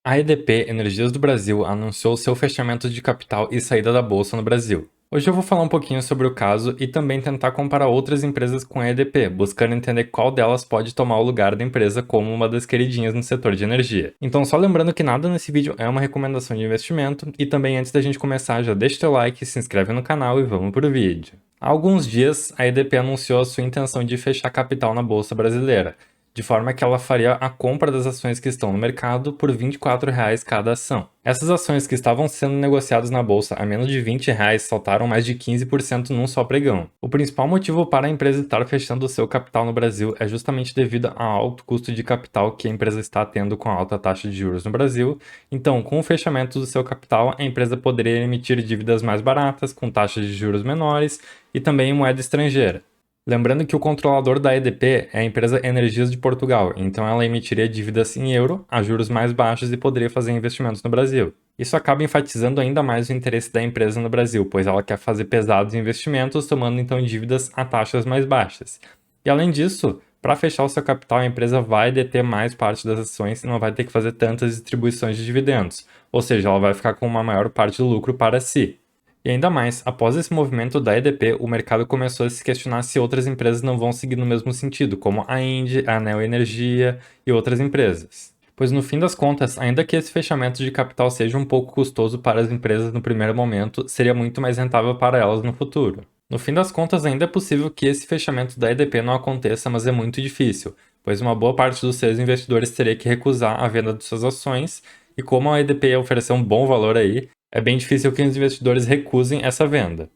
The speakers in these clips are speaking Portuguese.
A EDP Energias do Brasil anunciou seu fechamento de capital e saída da bolsa no Brasil. Hoje eu vou falar um pouquinho sobre o caso e também tentar comparar outras empresas com a EDP, buscando entender qual delas pode tomar o lugar da empresa como uma das queridinhas no setor de energia. Então, só lembrando que nada nesse vídeo é uma recomendação de investimento e também antes da gente começar, já deixa o teu like, se inscreve no canal e vamos pro vídeo. Há alguns dias, a EDP anunciou a sua intenção de fechar capital na bolsa brasileira, de forma que ela faria a compra das ações que estão no mercado por R$ 24,00 cada ação. Essas ações que estavam sendo negociadas na bolsa a menos de R$ 20,00 saltaram mais de 15% num só pregão. O principal motivo para a empresa estar fechando o seu capital no Brasil é justamente devido ao alto custo de capital que a empresa está tendo com a alta taxa de juros no Brasil. Então, com o fechamento do seu capital, a empresa poderia emitir dívidas mais baratas, com taxas de juros menores e também em moeda estrangeira. Lembrando que o controlador da EDP é a empresa Energias de Portugal, então ela emitiria dívidas em euro, a juros mais baixos e poderia fazer investimentos no Brasil. Isso acaba enfatizando ainda mais o interesse da empresa no Brasil, pois ela quer fazer pesados investimentos, tomando então dívidas a taxas mais baixas. E além disso, para fechar o seu capital, a empresa vai deter mais parte das ações e não vai ter que fazer tantas distribuições de dividendos, ou seja, ela vai ficar com uma maior parte do lucro para si. E ainda mais, após esse movimento da EDP, o mercado começou a se questionar se outras empresas não vão seguir no mesmo sentido, como a Indy, a Neo Energia e outras empresas. Pois no fim das contas, ainda que esse fechamento de capital seja um pouco custoso para as empresas no primeiro momento, seria muito mais rentável para elas no futuro. No fim das contas, ainda é possível que esse fechamento da EDP não aconteça, mas é muito difícil, pois uma boa parte dos seus investidores teria que recusar a venda de suas ações, e como a EDP ia oferecer um bom valor aí, é bem difícil que os investidores recusem essa venda.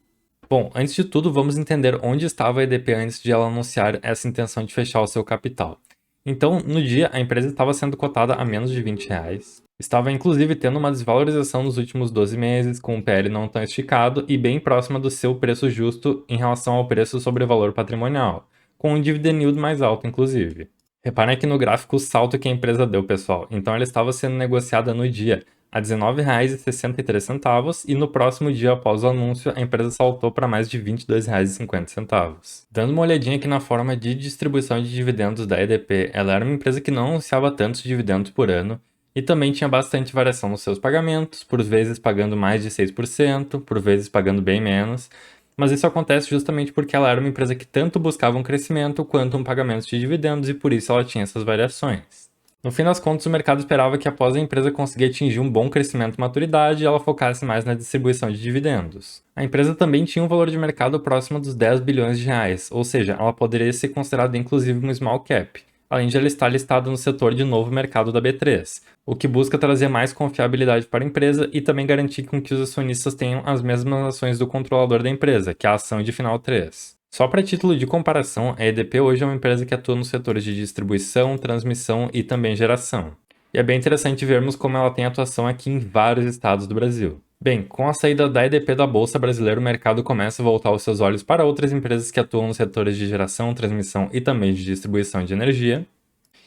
Bom, antes de tudo, vamos entender onde estava a EDP antes de ela anunciar essa intenção de fechar o seu capital. Então, no dia, a empresa estava sendo cotada a menos de R$ 20,00, estava inclusive tendo uma desvalorização nos últimos 12 meses, com o PL não tão esticado e bem próxima do seu preço justo em relação ao preço sobre valor patrimonial, com um dividend yield mais alto, inclusive. Reparem aqui no gráfico o salto que a empresa deu, pessoal. Então, ela estava sendo negociada no dia a R$ 19,63 e no próximo dia após o anúncio a empresa saltou para mais de R$ 22,50. Dando uma olhadinha aqui na forma de distribuição de dividendos da EDP, ela era uma empresa que não anunciava tantos dividendos por ano e também tinha bastante variação nos seus pagamentos, por vezes pagando mais de 6%, por vezes pagando bem menos, mas isso acontece justamente porque ela era uma empresa que tanto buscava um crescimento quanto um pagamento de dividendos e por isso ela tinha essas variações. No fim das contas, o mercado esperava que após a empresa conseguir atingir um bom crescimento e maturidade, ela focasse mais na distribuição de dividendos. A empresa também tinha um valor de mercado próximo dos 10 bilhões de reais, ou seja, ela poderia ser considerada inclusive uma small cap, além de ela estar listada no setor de novo mercado da B3, o que busca trazer mais confiabilidade para a empresa e também garantir com que os acionistas tenham as mesmas ações do controlador da empresa, que é a ação de final 3. Só para título de comparação, a EDP hoje é uma empresa que atua nos setores de distribuição, transmissão e também geração. E é bem interessante vermos como ela tem atuação aqui em vários estados do Brasil. Bem, com a saída da EDP da Bolsa Brasileira, o mercado começa a voltar os seus olhos para outras empresas que atuam nos setores de geração, transmissão e também de distribuição de energia.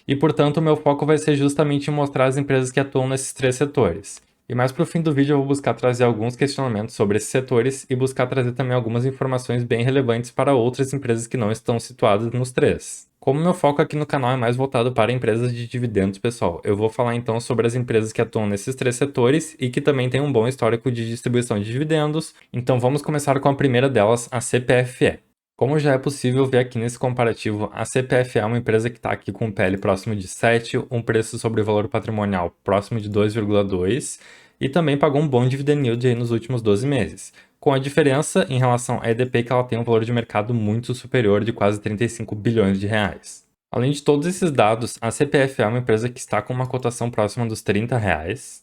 E, portanto, o meu foco vai ser justamente em mostrar as empresas que atuam nesses três setores. E mais para o fim do vídeo eu vou buscar trazer alguns questionamentos sobre esses setores e buscar trazer também algumas informações bem relevantes para outras empresas que não estão situadas nos três. Como meu foco aqui no canal é mais voltado para empresas de dividendos, pessoal, eu vou falar então sobre as empresas que atuam nesses três setores e que também têm um bom histórico de distribuição de dividendos. Então vamos começar com a primeira delas, a CPFE. Como já é possível ver aqui nesse comparativo, a CPFE é uma empresa que está aqui com um PL próximo de 7, um preço sobre valor patrimonial próximo de 2,2 e também pagou um bom dividend yield aí nos últimos 12 meses, com a diferença em relação à EDP que ela tem um valor de mercado muito superior de quase 35 bilhões de reais. Além de todos esses dados, a CPFE é uma empresa que está com uma cotação próxima dos R$ 30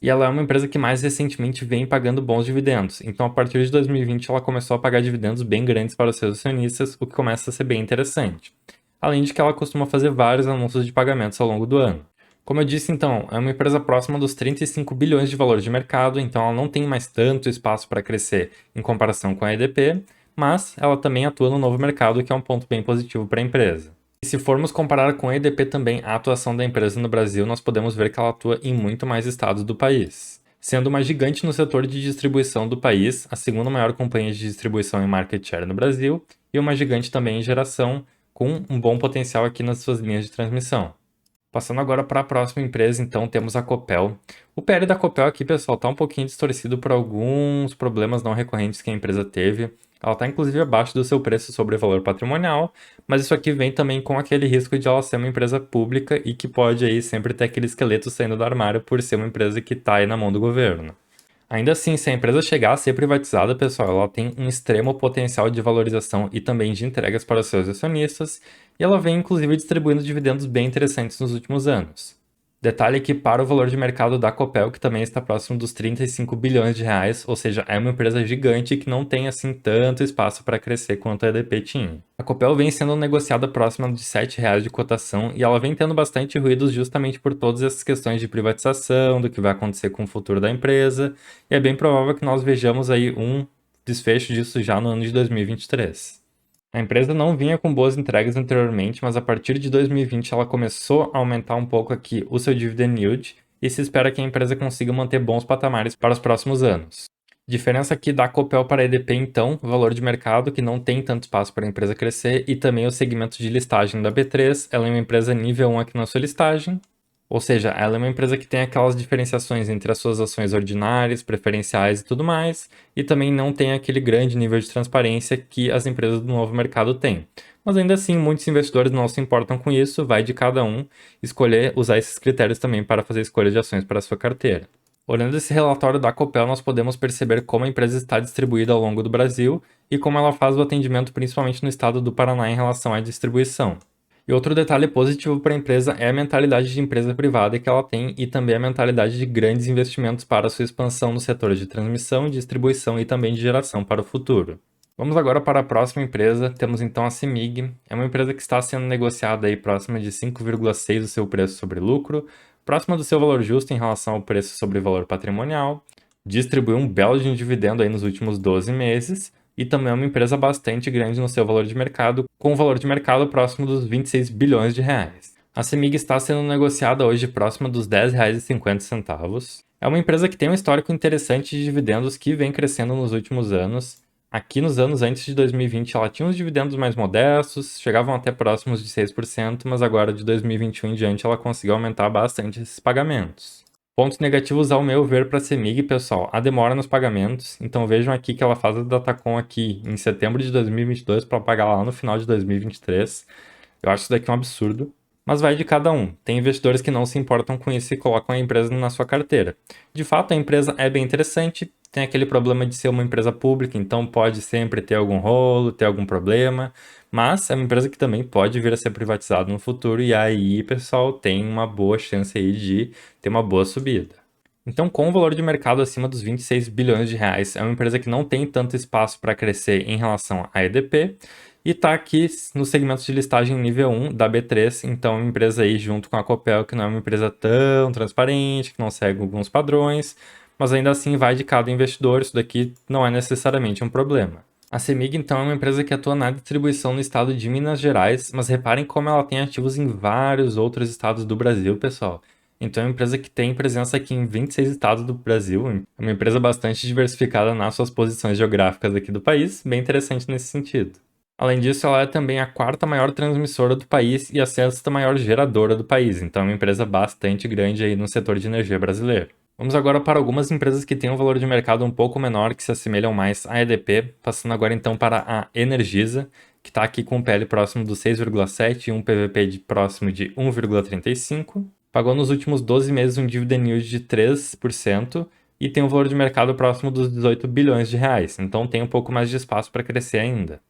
e ela é uma empresa que mais recentemente vem pagando bons dividendos. Então, a partir de 2020, ela começou a pagar dividendos bem grandes para os seus acionistas, o que começa a ser bem interessante. Além de que ela costuma fazer vários anúncios de pagamentos ao longo do ano. Como eu disse, então, é uma empresa próxima dos 35 bilhões de valor de mercado, então ela não tem mais tanto espaço para crescer em comparação com a EDP, mas ela também atua no novo mercado, que é um ponto bem positivo para a empresa. E se formos comparar com a EDP também a atuação da empresa no Brasil, nós podemos ver que ela atua em muito mais estados do país. Sendo uma gigante no setor de distribuição do país, a segunda maior companhia de distribuição em market share no Brasil, e uma gigante também em geração, com um bom potencial aqui nas suas linhas de transmissão. Passando agora para a próxima empresa, então, temos a Copel. O PL da Copel aqui, pessoal, está um pouquinho distorcido por alguns problemas não recorrentes que a empresa teve. Ela está, inclusive, abaixo do seu preço sobre valor patrimonial, mas isso aqui vem também com aquele risco de ela ser uma empresa pública e que pode aí sempre ter aquele esqueleto saindo do armário por ser uma empresa que está aí na mão do governo. Ainda assim, se a empresa chegar a ser privatizada, pessoal, ela tem um extremo potencial de valorização e também de entregas para os seus acionistas, e ela vem inclusive distribuindo dividendos bem interessantes nos últimos anos. Detalhe que para o valor de mercado da Copel, que também está próximo dos 35 bilhões de reais, ou seja, é uma empresa gigante que não tem assim tanto espaço para crescer quanto a EDP tinha. A Copel vem sendo negociada próxima de R$ 7 de cotação e ela vem tendo bastante ruídos justamente por todas essas questões de privatização, do que vai acontecer com o futuro da empresa, e é bem provável que nós vejamos aí um desfecho disso já no ano de 2023. A empresa não vinha com boas entregas anteriormente, mas a partir de 2020 ela começou a aumentar um pouco aqui o seu dividend yield e se espera que a empresa consiga manter bons patamares para os próximos anos. Diferença aqui da Copel para a EDP, então, valor de mercado que não tem tanto espaço para a empresa crescer e também o segmento de listagem da B3, ela é uma empresa nível 1 aqui na sua listagem, ou seja, ela é uma empresa que tem aquelas diferenciações entre as suas ações ordinárias, preferenciais e tudo mais, e também não tem aquele grande nível de transparência que as empresas do novo mercado têm. Mas ainda assim, muitos investidores não se importam com isso, vai de cada um escolher usar esses critérios também para fazer escolha de ações para a sua carteira. Olhando esse relatório da Copel, nós podemos perceber como a empresa está distribuída ao longo do Brasil e como ela faz o atendimento principalmente no estado do Paraná em relação à distribuição. E outro detalhe positivo para a empresa é a mentalidade de empresa privada que ela tem e também a mentalidade de grandes investimentos para sua expansão no setor de transmissão, distribuição e também de geração para o futuro. Vamos agora para a próxima empresa, temos então a CEMIG, é uma empresa que está sendo negociada aí próxima de 5,6 do seu preço sobre lucro, próxima do seu valor justo em relação ao preço sobre valor patrimonial, distribuiu um belo de um dividendo aí nos últimos 12 meses, e também é uma empresa bastante grande no seu valor de mercado, com um valor de mercado próximo dos 26 bilhões de reais. A CEMIG está sendo negociada hoje próxima dos R$ 10,50. É uma empresa que tem um histórico interessante de dividendos que vem crescendo nos últimos anos. Aqui nos anos antes de 2020 ela tinha uns dividendos mais modestos, chegavam até próximos de 6%, mas agora de 2021 em diante ela conseguiu aumentar bastante esses pagamentos. Pontos negativos, ao meu ver, para a CEMIG, pessoal, a demora nos pagamentos. Então vejam aqui que ela faz a Datacom aqui em setembro de 2022 para pagar lá no final de 2023. Eu acho isso daqui um absurdo. Mas vai de cada um. Tem investidores que não se importam com isso e colocam a empresa na sua carteira. De fato, a empresa é bem interessante, tem aquele problema de ser uma empresa pública, então pode sempre ter algum rolo, ter algum problema, mas é uma empresa que também pode vir a ser privatizada no futuro e aí, pessoal, tem uma boa chance aí de ter uma boa subida. Então, com o valor de mercado acima dos 26 bilhões de reais, é uma empresa que não tem tanto espaço para crescer em relação à EDP, e está aqui no segmento de listagem nível 1 da B3, então é uma empresa aí junto com a Copel, que não é uma empresa tão transparente, que não segue alguns padrões, mas ainda assim vai de cada investidor, isso daqui não é necessariamente um problema. A CEMIG, então, é uma empresa que atua na distribuição no estado de Minas Gerais, mas reparem como ela tem ativos em vários outros estados do Brasil, pessoal. Então é uma empresa que tem presença aqui em 26 estados do Brasil, é uma empresa bastante diversificada nas suas posições geográficas aqui do país, bem interessante nesse sentido. Além disso, ela é também a quarta maior transmissora do país e a sexta maior geradora do país, então é uma empresa bastante grande aí no setor de energia brasileiro. Vamos agora para algumas empresas que têm um valor de mercado um pouco menor, que se assemelham mais à EDP, passando agora então para a Energisa, que está aqui com um PL próximo do 6,7 e um PVP próximo de 1,35. Pagou nos últimos 12 meses um dividend yield de 3% e tem um valor de mercado próximo dos 18 bilhões de reais, então tem um pouco mais de espaço para crescer ainda.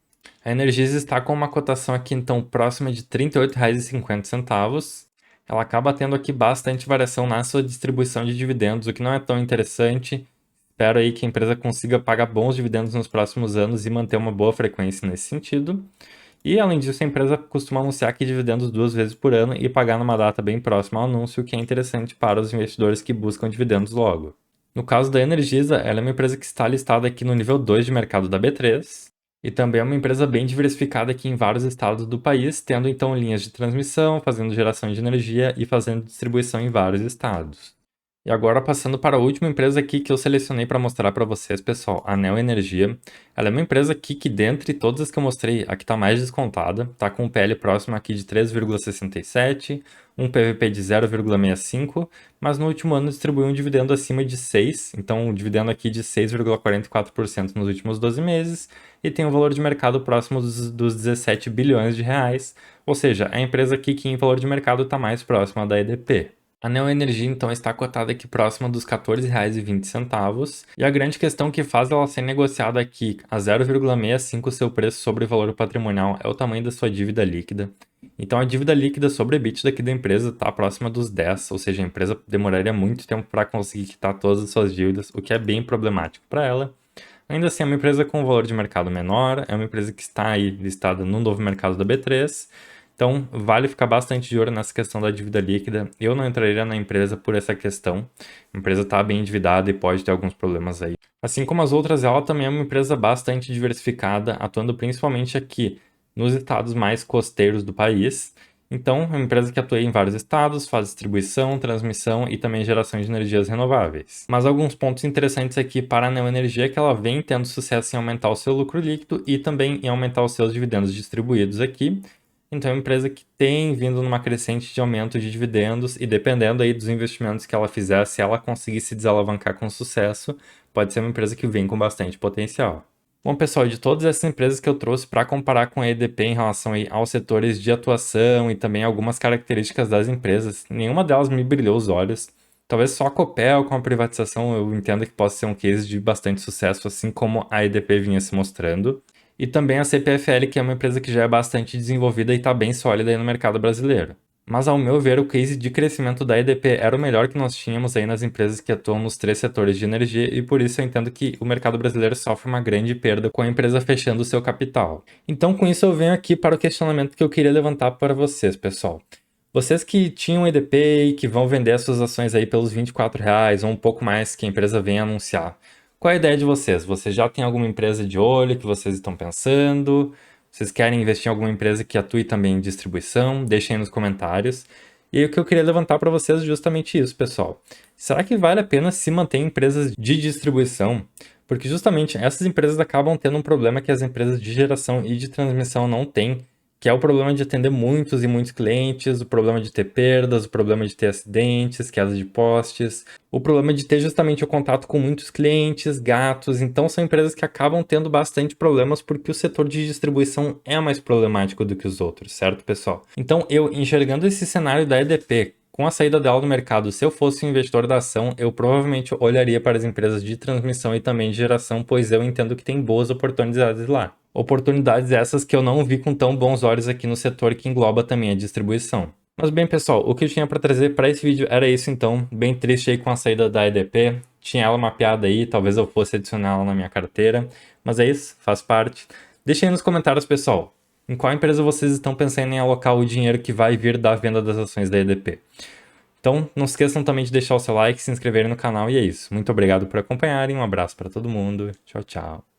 A Energisa está com uma cotação aqui então próxima de R$ 38,50. Ela acaba tendo aqui bastante variação na sua distribuição de dividendos, o que não é tão interessante. Espero aí que a empresa consiga pagar bons dividendos nos próximos anos e manter uma boa frequência nesse sentido. E além disso, a empresa costuma anunciar aqui dividendos 2 vezes por ano e pagar numa data bem próxima ao anúncio, o que é interessante para os investidores que buscam dividendos logo. No caso da Energisa, ela é uma empresa que está listada aqui no nível 2 de mercado da B3, e também é uma empresa bem diversificada aqui em vários estados do país, tendo então linhas de transmissão, fazendo geração de energia e fazendo distribuição em vários estados. E agora passando para a última empresa aqui que eu selecionei para mostrar para vocês, pessoal, a Neo Energia. Ela é uma empresa aqui que dentre todas as que eu mostrei, a que está mais descontada, está com um PL próximo aqui de 3,67, um PVP de 0,65, mas no último ano distribuiu um dividendo acima de 6, então um dividendo aqui de 6,44% nos últimos 12 meses, e tem um valor de mercado próximo dos 17 bilhões de reais, ou seja, é a empresa aqui que em valor de mercado está mais próxima da EDP. A Neo Energia, então, está cotada aqui próxima dos R$ 14,20. E a grande questão que faz ela ser negociada aqui a 0,65 seu preço sobre o valor patrimonial é o tamanho da sua dívida líquida. Então, a dívida líquida sobre EBITDA aqui da empresa está próxima dos 10, ou seja, a empresa demoraria muito tempo para conseguir quitar todas as suas dívidas, o que é bem problemático para ela. Ainda assim, é uma empresa com um valor de mercado menor, é uma empresa que está aí listada no novo mercado da B3, então, vale ficar bastante de olho nessa questão da dívida líquida. Eu não entraria na empresa por essa questão. A empresa está bem endividada e pode ter alguns problemas aí. Assim como as outras, ela também é uma empresa bastante diversificada, atuando principalmente aqui nos estados mais costeiros do país. Então, é uma empresa que atua em vários estados, faz distribuição, transmissão e também geração de energias renováveis. Mas alguns pontos interessantes aqui para a Neoenergia é que ela vem tendo sucesso em aumentar o seu lucro líquido e também em aumentar os seus dividendos distribuídos aqui. Então é uma empresa que tem vindo numa crescente de aumento de dividendos e dependendo aí dos investimentos que ela fizer, se ela conseguir se desalavancar com sucesso, pode ser uma empresa que vem com bastante potencial. Bom, pessoal, de todas essas empresas que eu trouxe para comparar com a EDP em relação aí aos setores de atuação e também algumas características das empresas, nenhuma delas me brilhou os olhos. Talvez só a Copel com a privatização eu entenda que possa ser um case de bastante sucesso, assim como a EDP vinha se mostrando. E também a CPFL, que é uma empresa que já é bastante desenvolvida e está bem sólida aí no mercado brasileiro. Mas ao meu ver, o case de crescimento da EDP era o melhor que nós tínhamos aí nas empresas que atuam nos 3 setores de energia e por isso eu entendo que o mercado brasileiro sofre uma grande perda com a empresa fechando o seu capital. Então com isso eu venho aqui para o questionamento que eu queria levantar para vocês, pessoal. Vocês que tinham EDP e que vão vender as suas ações aí pelos R$ 24 ou um pouco mais que a empresa vem anunciar, qual é a ideia de vocês? Vocês já têm alguma empresa de olho que vocês estão pensando? Vocês querem investir em alguma empresa que atue também em distribuição? Deixem aí nos comentários. E aí, o que eu queria levantar para vocês é justamente isso, pessoal. Será que vale a pena se manter em empresas de distribuição? Porque justamente essas empresas acabam tendo um problema que as empresas de geração e de transmissão não têm, que é o problema de atender muitos e muitos clientes, o problema de ter perdas, o problema de ter acidentes, quedas de postes, o problema de ter justamente o contato com muitos clientes, gatos. Então são empresas que acabam tendo bastante problemas porque o setor de distribuição é mais problemático do que os outros, certo, pessoal? Então eu, enxergando esse cenário da EDP, com a saída dela do mercado, se eu fosse um investidor da ação, eu provavelmente olharia para as empresas de transmissão e também de geração, pois eu entendo que tem boas oportunidades lá. Oportunidades essas que eu não vi com tão bons olhos aqui no setor que engloba também a distribuição. Mas bem, pessoal, o que eu tinha para trazer para esse vídeo era isso então. Bem triste aí com a saída da EDP. Tinha ela mapeada aí, talvez eu fosse adicioná-la na minha carteira. Mas é isso, faz parte. Deixem aí nos comentários, pessoal, em qual empresa vocês estão pensando em alocar o dinheiro que vai vir da venda das ações da EDP. Então, não se esqueçam também de deixar o seu like, se inscreverem no canal e é isso. Muito obrigado por acompanharem, um abraço para todo mundo. Tchau, tchau.